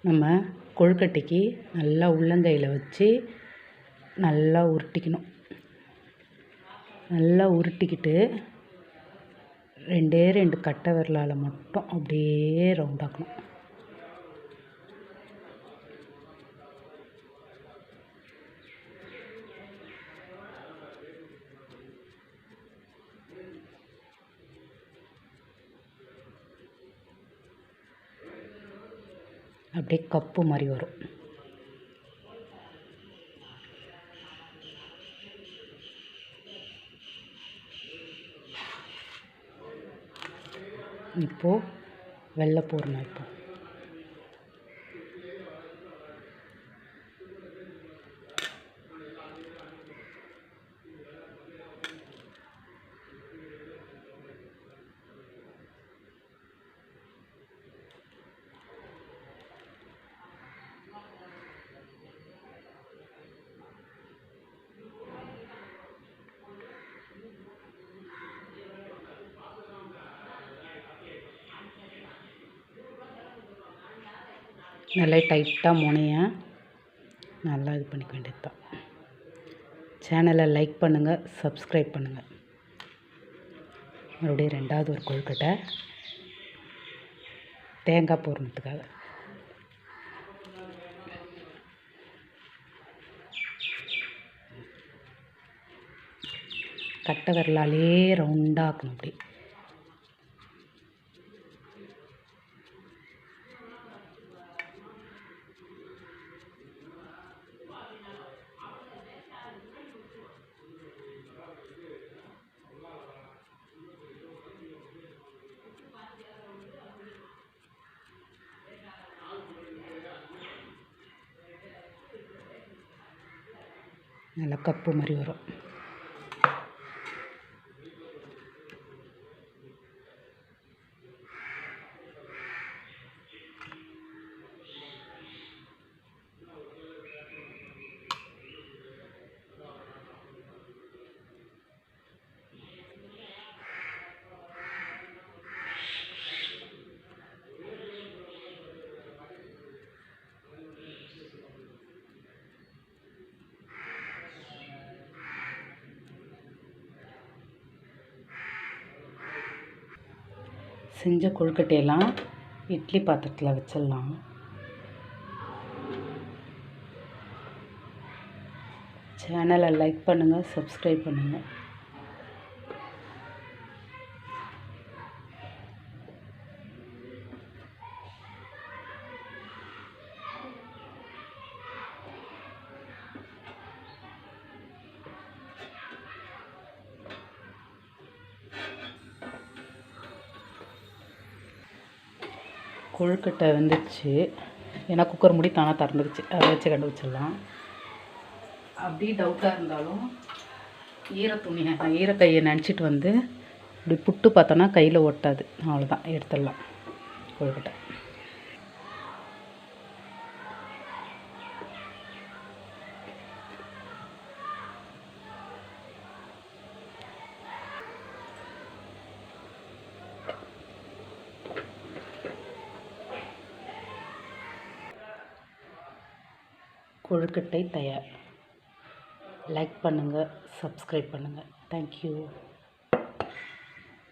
நம்ம கொழுக்கட்டைக்கு நல்லா உள்ளங்கையில் வச்சு நல்லா உருட்டிக்கணும். நல்லா உருட்டிக்கிட்டு 2 கட்டை விரலால் மட்டும் அப்படியே ரவுண்டாக்கணும். அப்படியே கப்பு மாதிரி வரும். இப்போது வெள்ளை பூரணம் இப்போ நல்லா டைட்டாக முனைய நல்லா இது பண்ணிக்க வேண்டியது தான். சேனலை லைக் பண்ணுங்கள், சப்ஸ்கிரைப் பண்ணுங்கள். மறுபடியும் 2வது ஒரு கொழுக்கட்டை தேங்காய் பூரணத்துக்காக. கட்டை விரலாலே ரவுண்டாக்கணும். அப்படி நல்லா கப்பு மாதிரி வரும். செஞ்ச கொழுக்கட்டையெல்லாம் இட்லி பாத்திரத்தில் வச்சிடலாம். சேனலை லைக் பண்ணுங்கள், சப்ஸ்கிரைப் பண்ணுங்கள். கொழுக்கட்டை வந்துடுச்சு. ஏன்னா குக்கர் மூடி தானாக திறந்துடுச்சு. அதை வச்சு கண்டுபிடிச்சிடலாம். அப்படி டவுட்டாக இருந்தாலும் ஈரத்துணியை ஈரக்கையை நினச்சிட்டு வந்து இப்படி புட்டு பார்த்தோன்னா கையில் ஒட்டாது. அவ்வளோதான், எடுத்துடலாம் கொழுக்கட்டை. கொழுக்கட்டை தயார். லைக் பண்ணுங்கள், சப்ஸ்கிரைப் பண்ணுங்கள். தேங்க்யூ.